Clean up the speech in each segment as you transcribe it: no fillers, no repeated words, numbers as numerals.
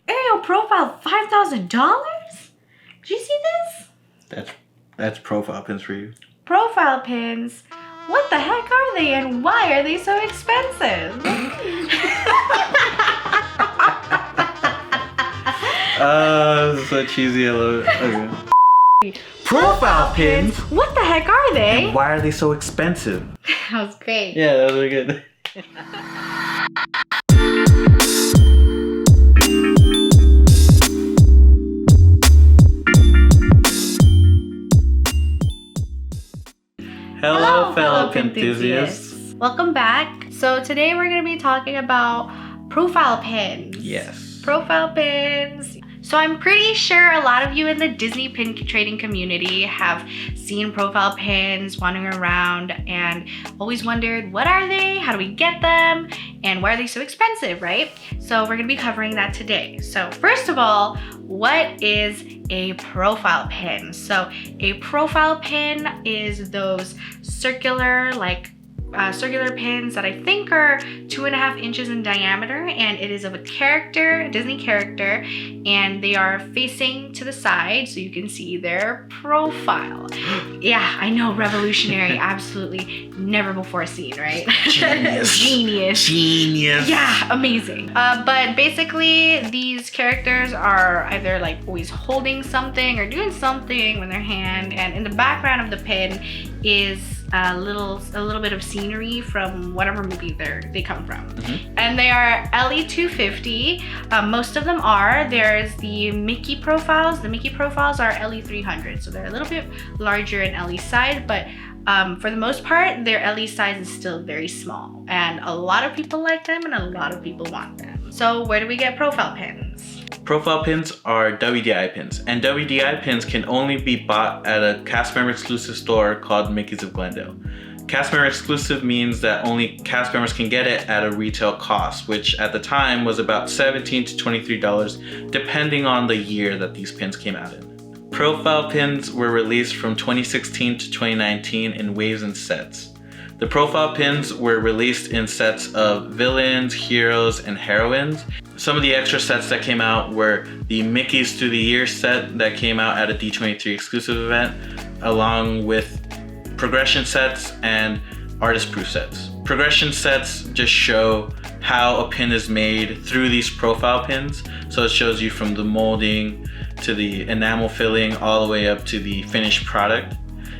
Aerial Profile, $5,000? Did you see this? That's profile pins for you. Profile pins? What the heck are they and why are they so expensive? So cheesy. I love it. Okay. Profile pins? What the heck are they? And why are they so expensive? That was great. Yeah, that was really good. Hello, fellow Pinthusiasts. Welcome back. So today we're going to be talking about profile pins. Yes. Profile pins. So I'm pretty sure a lot of you in the Disney pin trading community have seen profile pins wandering around and always wondered, what are they? How do we get them? And why are they so expensive, right? So we're gonna be covering that today. So first of all, what is a profile pin? So a profile pin is those circular, circular pins that I think are 2.5 inches in diameter, and it is of a character, a Disney character, and they are facing to the side so you can see their profile. Yeah, I know, revolutionary, absolutely never before seen, right? Genius. Genius. Yeah, amazing. But basically these characters are either like always holding something or doing something with their hand, and in the background of the pin is a little bit of scenery from whatever movie they come from. And they are LE250. Most of them are. There's the Mickey profiles. The Mickey profiles are LE300, so they're a little bit larger in LE size, but for the most part their LE size is still very small, and a lot of people like them and a lot of people want them. So where do we get profile pins? Profile pins are WDI pins, and WDI pins can only be bought at a cast member exclusive store called Mickey's of Glendale. Cast member exclusive means that only cast members can get it at a retail cost, which at the time was about $17 to $23, depending on the year that these pins came out in. Profile pins were released from 2016 to 2019 in waves and sets. The profile pins were released in sets of villains, heroes, and heroines. Some of the extra sets that came out were the Mickey's Through the Year set that came out at a D23 exclusive event, along with progression sets and artist proof sets. Progression sets just show how a pin is made through these profile pins. So it shows you from the molding to the enamel filling all the way up to the finished product.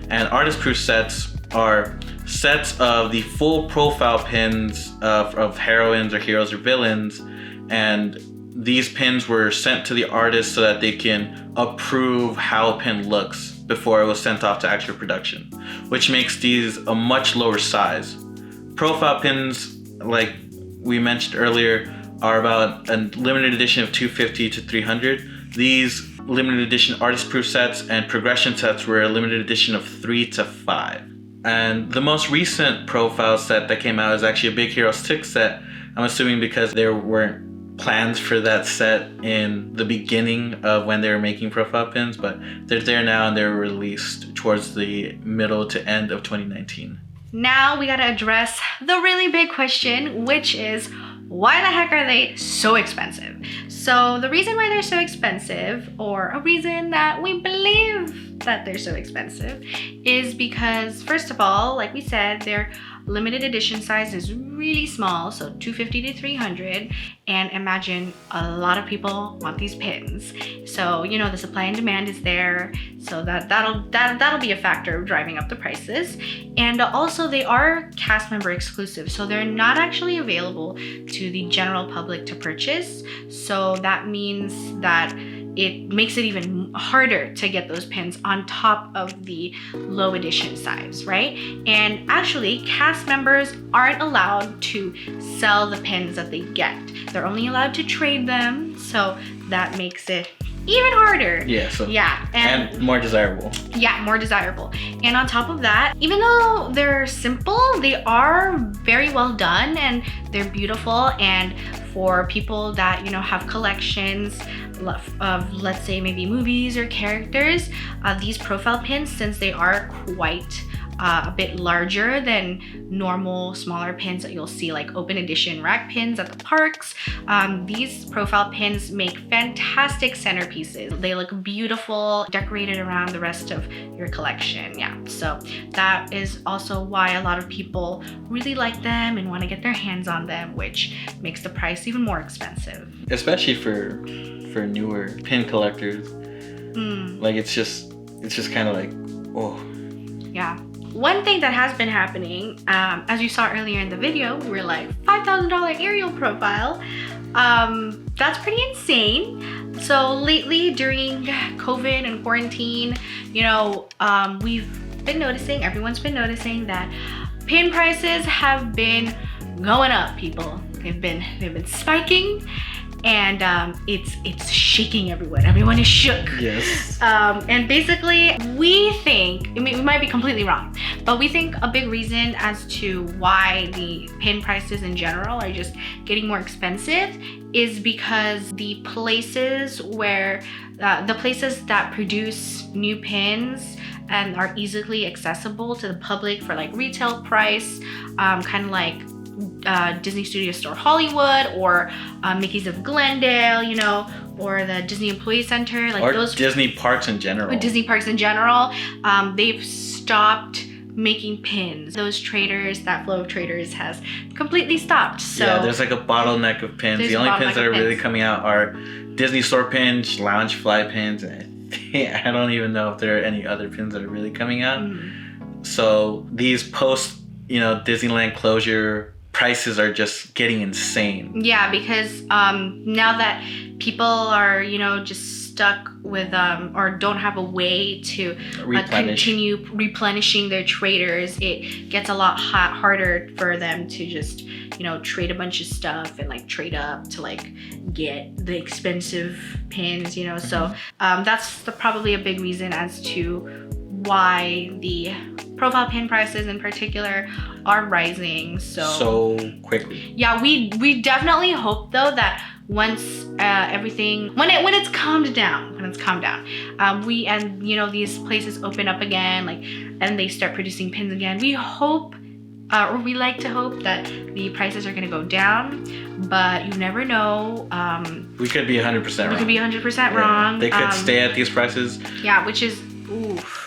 And artist proof sets are sets of the full profile pins of heroines or heroes or villains, and these pins were sent to the artist so that they can approve how a pin looks before it was sent off to actual production, which makes these a much lower size. Profile pins, like we mentioned earlier, are about a limited edition of 250 to 300. These limited edition artist proof sets and progression sets were a limited edition of 3 to 5. And the most recent profile set that came out is actually a Big Hero 6 set. I'm assuming because there weren't plans for that set in the beginning of when they were making profile pins, but they're there now and they're released towards the middle to end of 2019. Now we gotta address the really big question, which is, why the heck are they so expensive? So the reason why they're so expensive, or a reason that we believe that they're so expensive, is because first of all, like we said, their limited edition size is really small, so 250 to 300, and imagine a lot of people want these pins. So you know the supply and demand is there, so that'll be a factor of driving up the prices. And also they are cast member exclusive, so they're not actually available to the general public to purchase. So that means that it makes it even harder to get those pins on top of the low edition size, right? And actually, cast members aren't allowed to sell the pins that they get. They're only allowed to trade them, so that makes it even harder. Yeah, so yeah, and more desirable. Yeah, more desirable. And on top of that, even though they're simple, they are very well done and they're beautiful. And for people that, you know, have collections of, let's say, maybe movies or characters, these profile pins, since they are quite a bit larger than normal smaller pins that you'll see, like open edition rack pins at the parks. These profile pins make fantastic centerpieces. They look beautiful, decorated around the rest of your collection. Yeah, so that is also why a lot of people really like them and want to get their hands on them, which makes the price even more expensive. Especially for newer pin collectors. Like it's just kind of like, oh. Yeah. One thing that has been happening, as you saw earlier in the video, we were like $5,000 aerial profile. That's pretty insane. So lately during COVID and quarantine, you know, we've been noticing, everyone's been noticing that pin prices have been going up, people. They've been spiking. And it's shaking everyone. Everyone is shook. Yes. And basically, we think, I mean, we might be completely wrong, but we think a big reason as to why the pin prices in general are just getting more expensive is because the places where, the places that produce new pins and are easily accessible to the public for like retail price, kind of like Disney Studio Store Hollywood or Mickey's of Glendale, you know, or the Disney Employee Center, like or those Disney parks in general. Disney parks in general, they've stopped making pins. Those traders, that flow of traders has completely stopped. So yeah, there's like a bottleneck of pins. The only pins that are really coming out are Disney store pins, lounge fly pins, and I don't even know if there are any other pins that are really coming out. So these post, you know, Disneyland closure prices are just getting insane. Yeah, because now that people are, you know, just stuck with or don't have a way to continue replenishing their traders, it gets a lot harder for them to just, you know, trade a bunch of stuff and like trade up to like get the expensive pins, you know. So that's probably a big reason as to why the profile pin prices in particular are rising so quickly. Yeah, we definitely hope though that once everything, when it's calmed down, we, and you know, these places open up again, like, and they start producing pins again, we hope, or we like to hope that the prices are going to go down, but you never know. We could be 100% wrong. We could be 100% wrong. They could stay at these prices. Yeah, which is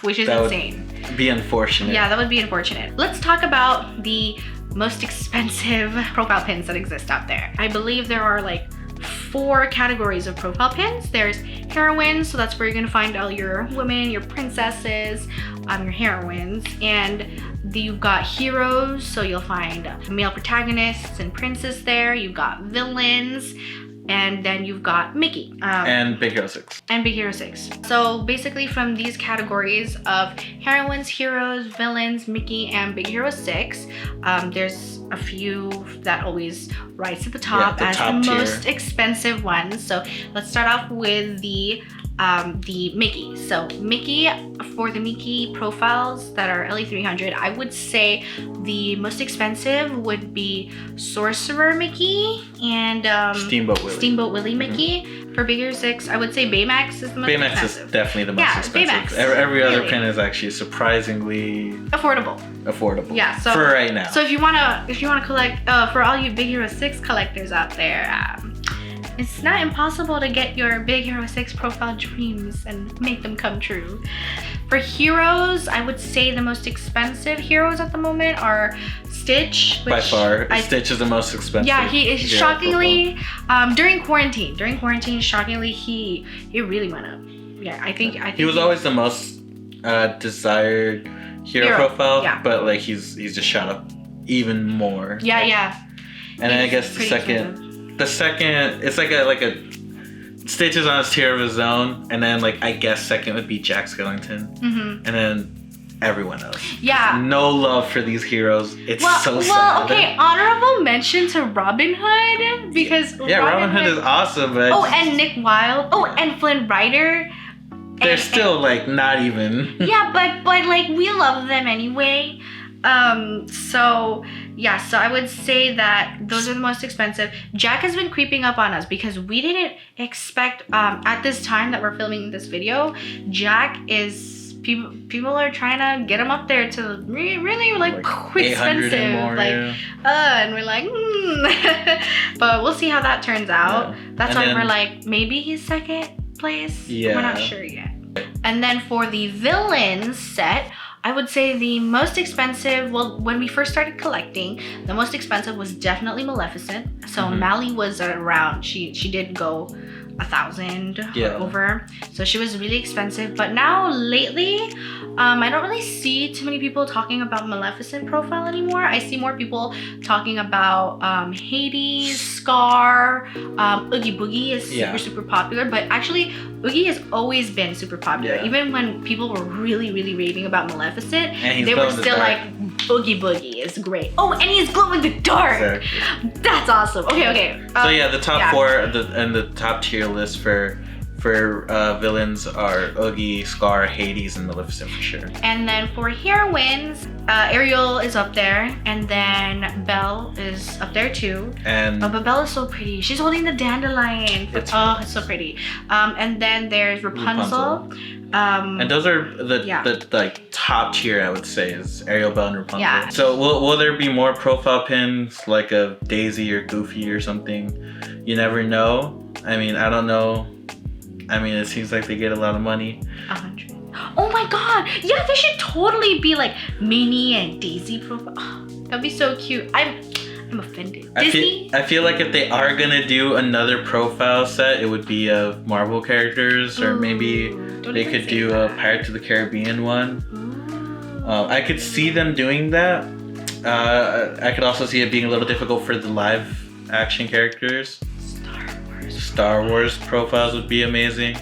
insane. Be unfortunate. Yeah, that would be unfortunate. Let's talk about the most expensive profile pins that exist out there. I believe there are like 4 categories of profile pins. There's heroines, so that's where you're gonna find all your women, your princesses, your heroines, and you've got heroes, so you'll find male protagonists and princes there. You've got villains, and then you've got Mickey. And Big Hero 6. And Big Hero 6. So basically from these categories of heroines, heroes, villains, Mickey, and Big Hero 6, there's a few that always rise to the top as the most expensive ones. So let's start off with the Mickey. So Mickey, for the Mickey profiles that are LE300, I would say the most expensive would be Sorcerer Mickey and Steamboat Willie Mickey. For Big Hero 6, I would say Baymax is the most expensive. Baymax is definitely the most expensive. Baymax. Every other pin is actually surprisingly affordable. Yeah, so for right now. So if you wanna collect, for all you Big Hero 6 collectors out there, it's not impossible to get your Big Hero 6 profile dreams and make them come true. For heroes, I would say the most expensive heroes at the moment are Stitch. By far, Stitch is the most expensive. Yeah, he is shockingly, during quarantine, shockingly, he really went up. Yeah, I think he was always the most desired hero profile, but like he's just shot up even more. Yeah. And then I guess the second, it's like a Stitch is on his tier of his own, and then like I guess second would be Jack Skellington, and then everyone else. Yeah. No love for these heroes. It's so sad. Well, okay, honorable mention to Robin Hood, because Robin Hood is awesome, but and Nick Wilde. Oh, and Flynn Rider. They're still like not even. Yeah, but like we love them anyway. So I would say that those are the most expensive. Jack has been creeping up on us because we didn't expect, at this time that we're filming this video, Jack is people are trying to get them up there to really like quick 800 expensive, and more, like and we're like, but we'll see how that turns out. Yeah. That's And why then- we're like, maybe he's second place. Yeah. We're not sure yet. And then for the villains set, I would say the most expensive, well, when we first started collecting, the most expensive was definitely Maleficent. So Mally was around, she did go 1,000 or over. So she was really expensive. But now lately, I don't really see too many people talking about Maleficent profile anymore. I see more people talking about Hades, Scar, Oogie Boogie is super popular. But actually, Oogie has always been super popular. Yeah. Even when people were really raving about Maleficent, And they were still like, Oogie Boogie is great. Oh, and he's glow in the dark. Exactly. That's awesome. Okay. So yeah, the top four and the top tier list for villains are Oogie, Scar, Hades, and Maleficent for sure. And then for heroines, Ariel is up there, and then Belle is up there too. And but Belle is so pretty. She's holding the dandelion. It's so pretty. And then there's Rapunzel. And those are the like top tier, I would say, is Ariel, Belle, and Rapunzel. Yeah. So will there be more profile pins like a Daisy or Goofy or something? You never know. I mean, I don't know. I mean, it seems like they get a lot of money. 100. Oh my god! Yeah, they should totally be like Minnie and Daisy profile. Oh, that'd be so cute. I'm offended. Disney? I feel like if they are gonna do another profile set, it would be of Marvel characters, or maybe they could do a Pirates of the Caribbean one. I could see them doing that. I could also see it being a little difficult for the live action characters. Star Wars profiles would be amazing,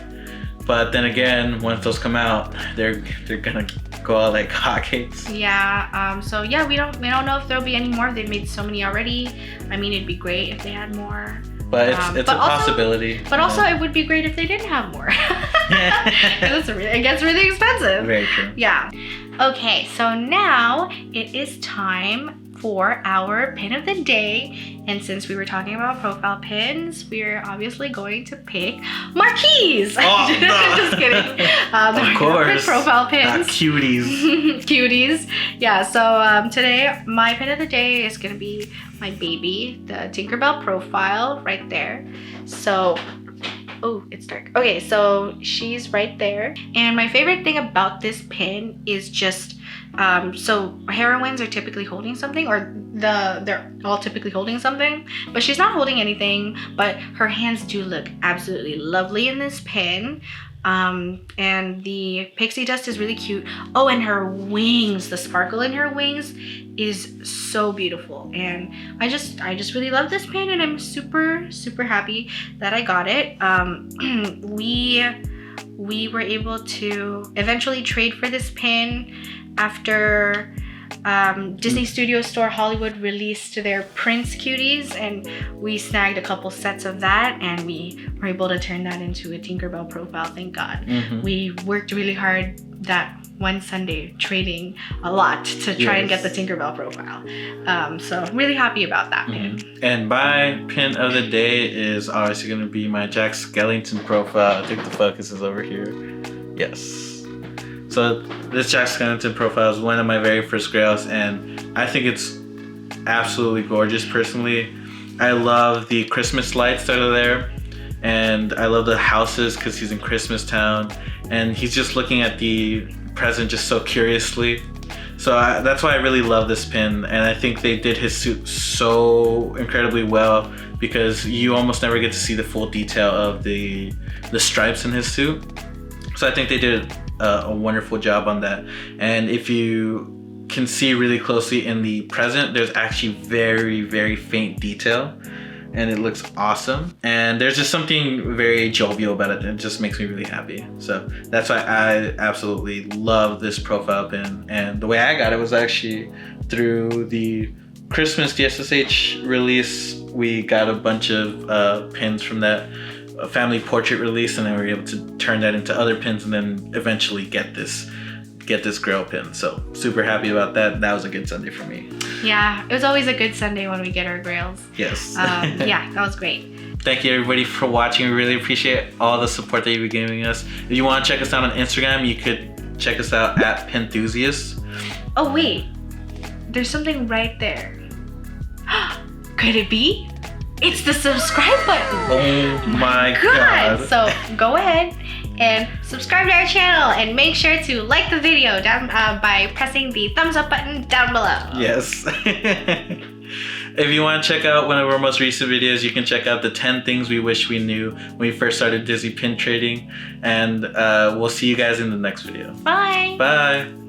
but then again, once those come out, they're gonna go out like hotcakes. Yeah. So yeah, we don't know if there'll be any more. They've made so many already. I mean, it'd be great if they had more. But it's a possibility. But also, it would be great if they didn't have more. It gets really expensive. Very true. Yeah. Okay, so now it is time for our pin of the day. And since we were talking about profile pins, we're obviously going to pick Marquise. Oh, no. Just kidding. Of course. Profile pins. Not cuties. Cuties. Yeah, so today my pin of the day is gonna be my baby, the Tinkerbell profile right there. So, oh, it's dark. Okay, so she's right there. And my favorite thing about this pin is just, so heroines are typically holding something, or they're all typically holding something, but she's not holding anything, but her hands do look absolutely lovely in this pin. And the pixie dust is really cute. Oh, and her wings, the sparkle in her wings is so beautiful. And I just really love this pin, and I'm super happy that I got it. We were able to eventually trade for this pin after Disney Studio Store Hollywood released their Prince Cuties, and we snagged a couple sets of that, and we were able to turn that into a Tinkerbell profile, thank God. We worked really hard that one Sunday trading a lot to try and get the Tinkerbell profile. So I'm really happy about that pin. And my pin of the day is obviously going to be my Jack Skellington profile. I think the focus is over here. Yes. So this Jack Skellington profile is one of my very first grails, and I think it's absolutely gorgeous personally. I love the Christmas lights that are there, and I love the houses because he's in Christmas Town, and he's just looking at the present just so curiously. So that's why I really love this pin, and I think they did his suit so incredibly well because you almost never get to see the full detail of the stripes in his suit. So I think they did a wonderful job on that. And if you can see really closely in the present, there's actually very faint detail, and it looks awesome. And there's just something very jovial about it that just makes me really happy. So that's why I absolutely love this profile pin. And the way I got it was actually through the Christmas DSSH release. We got a bunch of pins from that family portrait release, and then we were able to turn that into other pins, and then eventually get this grail pin. So super happy about that. That was a good Sunday for me. Yeah, it was always a good Sunday when we get our grails. Yes. Yeah, that was great. Thank you everybody for watching. We really appreciate all the support that you've been giving us. If you want to check us out on Instagram, you could check us out at Pinthusiasts. Oh wait, there's something right there. Could it be? It's the subscribe button. Oh my god. So go ahead and subscribe to our channel and make sure to like the video down by pressing the thumbs up button down below. Yes. If you want to check out one of our most recent videos, you can check out the 10 things we wish we knew when we first started Dizzy pin trading. And we'll see you guys in the next video. Bye. Bye.